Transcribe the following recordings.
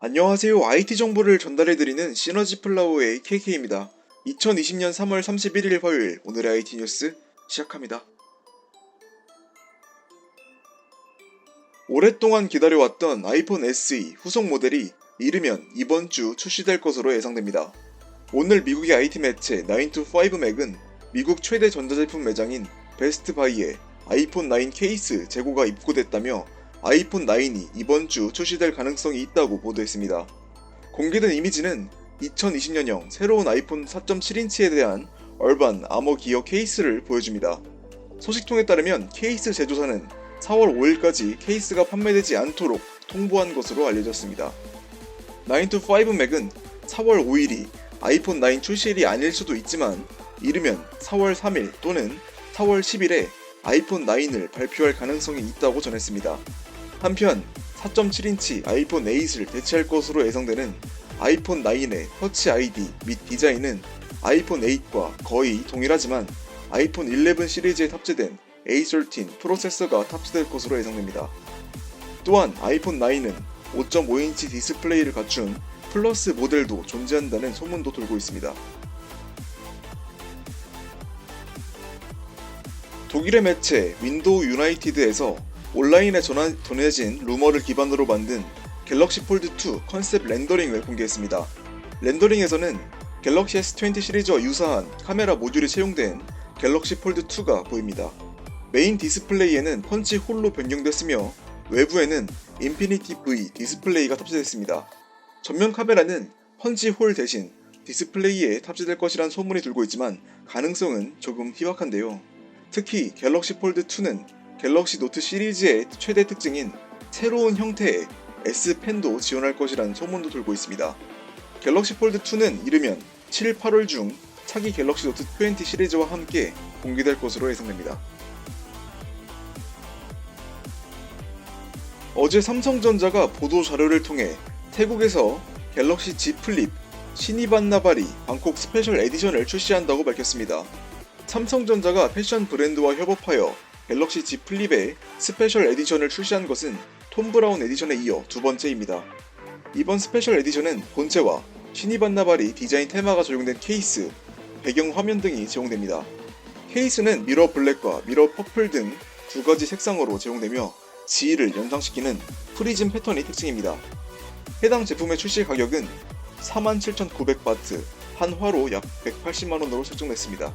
안녕하세요. IT 정보를 전달해드리는 시너지 플라워의 KK입니다. 2020년 3월 31일 화요일 오늘의 IT 뉴스 시작합니다. 오랫동안 기다려왔던 아이폰 SE 후속 모델이 이르면 이번 주 출시될 것으로 예상됩니다. 오늘 미국의 IT 매체 9to5맥은 미국 최대 전자제품 매장인 베스트바이에 아이폰 9 케이스 재고가 입고됐다며 아이폰 9이 이번 주 출시될 가능성이 있다고 보도했습니다. 공개된 이미지는 2020년형 새로운 아이폰 4.7인치에 대한 얼반 아머 기어 케이스를 보여줍니다. 소식통에 따르면 케이스 제조사는 4월 5일까지 케이스가 판매되지 않도록 통보한 것으로 알려졌습니다. 9to5맥은 4월 5일이 아이폰 9 출시일이 아닐 수도 있지만 이르면 4월 3일 또는 4월 10일에 아이폰 9을 발표할 가능성이 있다고 전했습니다. 한편 4.7인치 아이폰 8을 대체할 것으로 예상되는 아이폰 9의 터치 ID 및 디자인은 아이폰 8과 거의 동일하지만 아이폰 11 시리즈에 탑재된 A13 프로세서가 탑재될 것으로 예상됩니다. 또한 아이폰 9은 5.5인치 디스플레이를 갖춘 플러스 모델도 존재한다는 소문도 돌고 있습니다. 독일의 매체 윈도우 유나이티드에서 온라인에 전해진 루머를 기반으로 만든 갤럭시 폴드2 컨셉 렌더링을 공개했습니다. 렌더링에서는 갤럭시 S20 시리즈와 유사한 카메라 모듈이 채용된 갤럭시 폴드2가 보입니다. 메인 디스플레이에는 펀치 홀로 변경됐으며 외부에는 인피니티 V 디스플레이가 탑재됐습니다. 전면 카메라는 펀치 홀 대신 디스플레이에 탑재될 것이란 소문이 돌고 있지만 가능성은 조금 희박한데요. 특히 갤럭시 폴드2는 갤럭시 노트 시리즈의 최대 특징인 새로운 형태의 S펜도 지원할 것이라는 소문도 돌고 있습니다. 갤럭시 폴드2는 이르면 7, 8월 중 차기 갤럭시 노트 20 시리즈와 함께 공개될 것으로 예상됩니다. 어제 삼성전자가 보도자료를 통해 태국에서 갤럭시 Z 플립 시니반나바리 방콕 스페셜 에디션을 출시한다고 밝혔습니다. 삼성전자가 패션 브랜드와 협업하여 갤럭시 Z 플립의 스페셜 에디션을 출시한 것은 톰 브라운 에디션에 이어 두 번째입니다. 이번 스페셜 에디션은 본체와 시니반나바리 디자인 테마가 적용된 케이스, 배경 화면 등이 제공됩니다. 케이스는 미러 블랙과 미러 퍼플 등 두 가지 색상으로 제공되며 지위를 연상시키는 프리즘 패턴이 특징입니다. 해당 제품의 출시 가격은 47,900바트, 한 화로 약 180만원으로 책정됐습니다.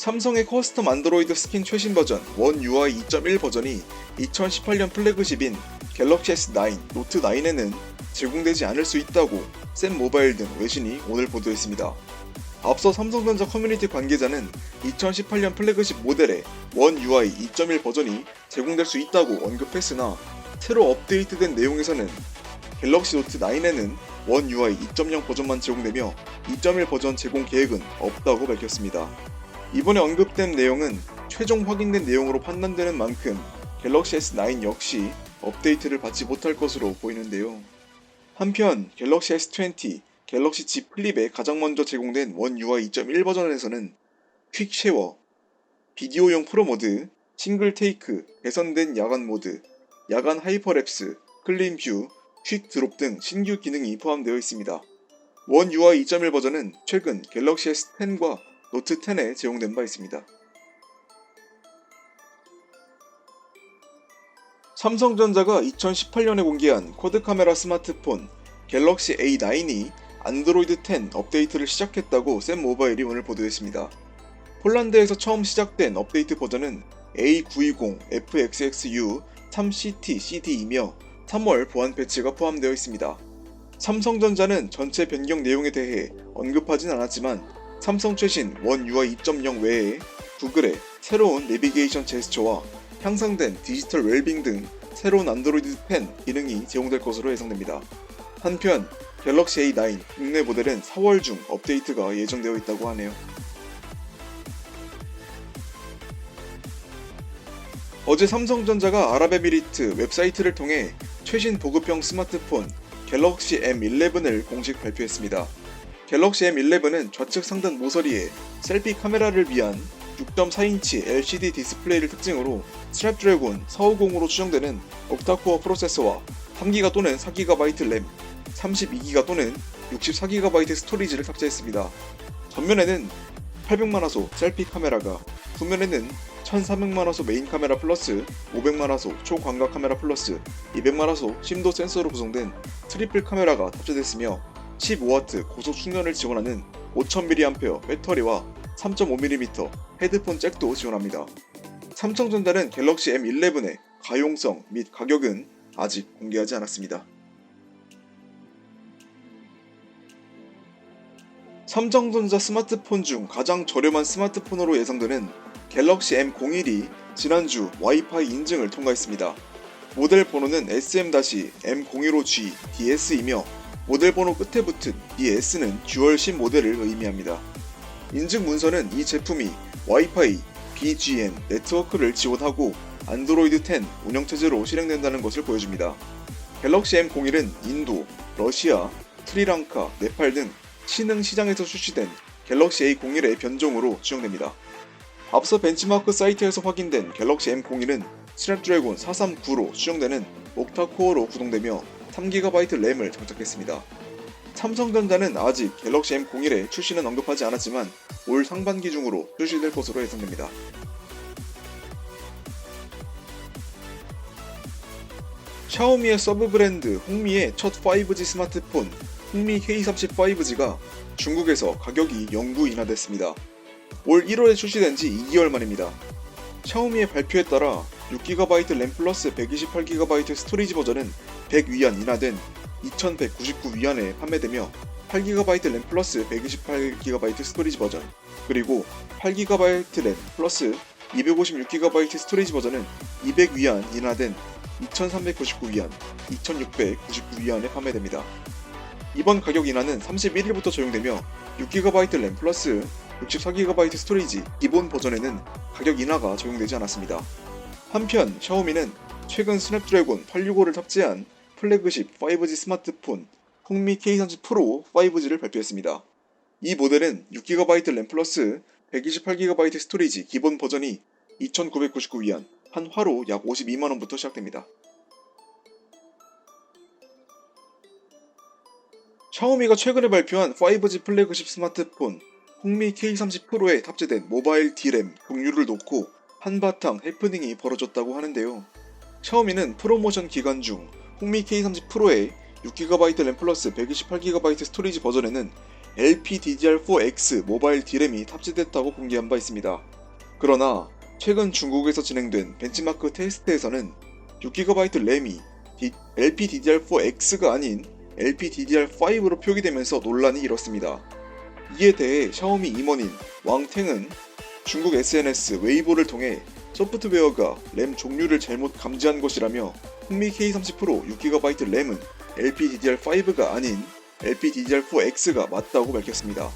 삼성의 커스텀 안드로이드 스킨 최신 버전 원 UI 2.1 버전이 2018년 플래그십인 갤럭시 S9, 노트 9에는 제공되지 않을 수 있다고 샘 모바일 등 외신이 오늘 보도했습니다. 앞서 삼성전자 커뮤니티 관계자는 2018년 플래그십 모델의 원 UI 2.1 버전이 제공될 수 있다고 언급했으나 새로 업데이트된 내용에서는 갤럭시 노트 9에는 원 UI 2.0 버전만 제공되며 2.1 버전 제공 계획은 없다고 밝혔습니다. 이번에 언급된 내용은 최종 확인된 내용으로 판단되는 만큼 갤럭시 S9 역시 업데이트를 받지 못할 것으로 보이는데요. 한편 갤럭시 S20, 갤럭시 Z 플립에 가장 먼저 제공된 원 UI 2.1 버전에서는 퀵 쉐워, 비디오용 프로 모드, 싱글 테이크, 개선된 야간 모드, 야간 하이퍼랩스, 클린 뷰, 퀵 드롭 등 신규 기능이 포함되어 있습니다. 원 UI 2.1 버전은 최근 갤럭시 S10과 노트 10에 제공된 바 있습니다. 삼성전자가 2018년에 공개한 쿼드 카메라 스마트폰 갤럭시 A9이 안드로이드 10 업데이트를 시작했다고 샘 모바일이 오늘 보도했습니다. 폴란드에서 처음 시작된 업데이트 버전은 A920FXXU 3CT-CD 이며 3월 보안 패치가 포함되어 있습니다. 삼성전자는 전체 변경 내용에 대해 언급하진 않았지만 삼성 최신 원 UI 2.0 외에 구글의 새로운 내비게이션 제스처와 향상된 디지털 웰빙 등 새로운 안드로이드 10 기능이 제공될 것으로 예상됩니다. 한편 갤럭시 A9 국내 모델은 4월 중 업데이트가 예정되어 있다고 하네요. 어제 삼성전자가 아랍에미리트 웹사이트를 통해 최신 보급형 스마트폰 갤럭시 M11을 공식 발표했습니다. 갤럭시 M11은 좌측 상단 모서리에 셀피 카메라를 위한 6.4인치 LCD 디스플레이를 특징으로 스냅드래곤 450으로 추정되는 옥타코어 프로세서와 3기가 또는 4GB 램, 32기가 또는 64GB 스토리지를 탑재했습니다. 전면에는 800만화소 셀피 카메라가, 후면에는 1400만화소 메인 카메라 플러스 500만화소 초광각 카메라 플러스 200만화소 심도 센서로 구성된 트리플 카메라가 탑재됐으며 15W 고속 충전을 지원하는 5000mAh 배터리와 3.5mm 헤드폰 잭도 지원합니다. 삼성전자는 갤럭시 M11의 가용성 및 가격은 아직 공개하지 않았습니다. 삼성전자 스마트폰 중 가장 저렴한 스마트폰으로 예상되는 갤럭시 M01이 지난주 와이파이 인증을 통과했습니다. 모델 번호는 SM-M015G DS이며 모델 번호 끝에 붙은 DS는 듀얼 심 모델을 의미합니다. 인증 문서는 이 제품이 와이파이, BGN 네트워크를 지원하고 안드로이드 10 운영체제로 실행된다는 것을 보여줍니다. 갤럭시 M01은 인도, 러시아, 스리랑카, 네팔 등 신흥 시장에서 출시된 갤럭시 A01의 변종으로 추정됩니다. 앞서 벤치마크 사이트에서 확인된 갤럭시 M01은 스냅드래곤 439로 추정되는 옥타코어로 구동되며 3GB 램을 장착했습니다. 삼성전자는 아직 갤럭시 M01의 출시는 언급하지 않았지만 올 상반기 중으로 출시될 것으로 예상됩니다. 샤오미의 서브 브랜드 홍미의 첫 5G 스마트폰 홍미 K30 5G가 중국에서 가격이 영구 인하됐습니다. 올 1월에 출시된 지 2개월 만입니다. 샤오미의 발표에 따라 6GB 램 플러스 128GB 스토리지 버전은 100위안 인하된 2199위안에 판매되며 8GB 램 플러스 128GB 스토리지 버전, 그리고 8GB 램 플러스 256GB 스토리지 버전은 200위안 인하된 2399위안, 2699위안에 판매됩니다. 이번 가격 인하는 31일부터 적용되며 6GB 램 플러스 64GB 스토리지 기본 버전에는 가격 인하가 적용되지 않았습니다. 한편 샤오미는 최근 스냅드래곤 865를 탑재한 플래그십 5G 스마트폰 홍미 K30 프로 5G를 발표했습니다. 이 모델은 6GB 램 플러스 128GB 스토리지 기본 버전이 2999위안, 한 화로 약 52만원부터 시작됩니다. 샤오미가 최근에 발표한 5G 플래그십 스마트폰 홍미 K30 프로에 탑재된 모바일 D램 종류를 놓고 한바탕 해프닝이 벌어졌다고 하는데요. 샤오미는 프로모션 기간 중 홍미 K30 프로의 6GB 램 플러스 128GB 스토리지 버전에는 LPDDR4X 모바일 D램이 탑재됐다고 공개한 바 있습니다. 그러나 최근 중국에서 진행된 벤치마크 테스트에서는 6GB 램이 LPDDR4X가 아닌 LPDDR5로 표기되면서 논란이 일었습니다. 이에 대해 샤오미 임원인 왕탱은 중국 SNS 웨이보를 통해 소프트웨어가 램 종류를 잘못 감지한 것이라며 홍미 K30 프로 6GB 램은 LPDDR5가 아닌 LPDDR4X가 맞다고 밝혔습니다.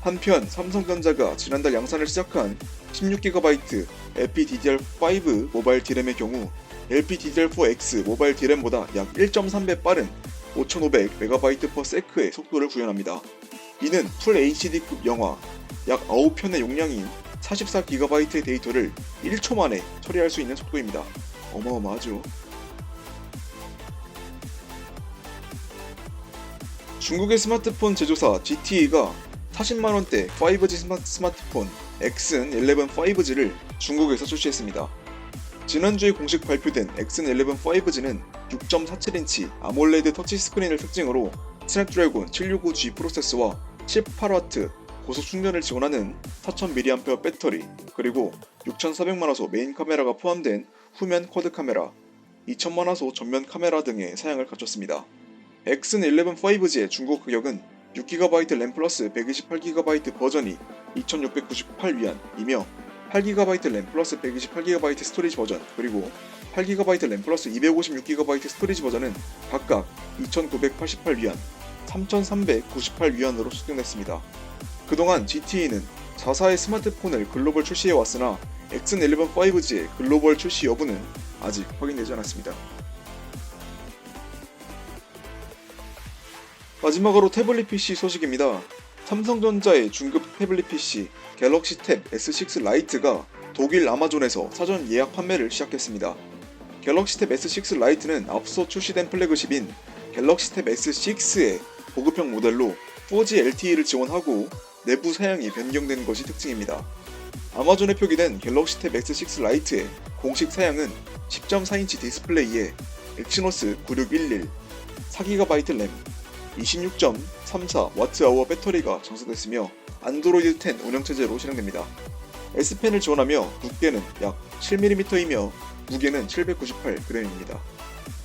한편 삼성전자가 지난달 양산을 시작한 16GB LPDDR5 모바일 D램의 경우 LPDDR4X 모바일 D램보다 약 1.3배 빠른 5500MB/s의 속도를 구현합니다. 이는 풀 HD급 영화 약 9편의 용량인 44GB의 데이터를 1초 만에 처리할 수 있는 속도입니다. 어마어마하죠. 중국의 스마트폰 제조사 ZTE가 40만원대 5G 스마트폰 엑슨 11 5G를 중국에서 출시했습니다. 지난주에 공식 발표된 엑슨 11 5G는 6.47인치 아몰레드 터치스크린을 특징으로 스냅드래곤 765G 프로세서와 18W 고속 충전을 지원하는 4000mAh 배터리, 그리고 6400만화소 메인 카메라가 포함된 후면 쿼드 카메라, 2000만화소 전면 카메라 등의 사양을 갖췄습니다. 엑슨 11 5G의 중국 가격은 6GB 램 플러스 128GB 버전이 2698위안이며 8GB 램 플러스 128GB 스토리지 버전, 그리고 8GB 램 플러스 256GB 스토리지 버전은 각각 2988위안, 3398위안으로 측정됐습니다. 그동안 ZTE는 자사의 스마트폰을 글로벌 출시해왔으나 엑슨 11 5G의 글로벌 출시 여부는 아직 확인되지 않았습니다. 마지막으로 태블릿 PC 소식입니다. 삼성전자의 중급 태블릿 PC 갤럭시 탭 S6 라이트가 독일 아마존에서 사전 예약 판매를 시작했습니다. 갤럭시 탭 S6 라이트는 앞서 출시된 플래그십인 갤럭시 탭 S6의 보급형 모델로 4G LTE를 지원하고 내부 사양이 변경된 것이 특징입니다. 아마존에 표기된 갤럭시 탭 S6 라이트의 공식 사양은 10.4인치 디스플레이에 엑시노스 9611, 4GB 램, 26.34Wh 배터리가 장착됐으며 안드로이드 10 운영체제로 실행됩니다. S펜을 지원하며 두께는 약 7mm이며 무게는 798g입니다.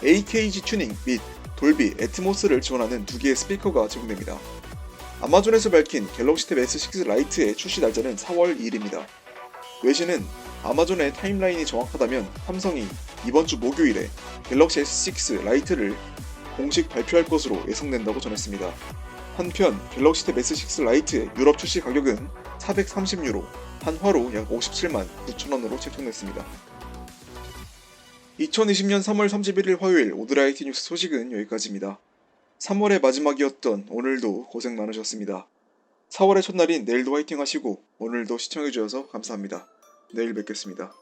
AKG 튜닝 및 돌비 애트모스를 지원하는 두 개의 스피커가 제공됩니다. 아마존에서 밝힌 갤럭시 탭 S6 라이트의 출시 날짜는 4월 2일입니다. 외신은 아마존의 타임라인이 정확하다면 삼성이 이번 주 목요일에 갤럭시 S6 라이트를 공식 발표할 것으로 예상된다고 전했습니다. 한편 갤럭시 탭 S6 라이트의 유럽 출시 가격은 430유로, 한화로 약 57만 9천원으로 책정됐습니다. 2020년 3월 31일 화요일 오드라 IT 뉴스 소식은 여기까지입니다. 3월의 마지막이었던 오늘도 고생 많으셨습니다. 4월의 첫날인 내일도 화이팅 하시고 오늘도 시청해주셔서 감사합니다. 내일 뵙겠습니다.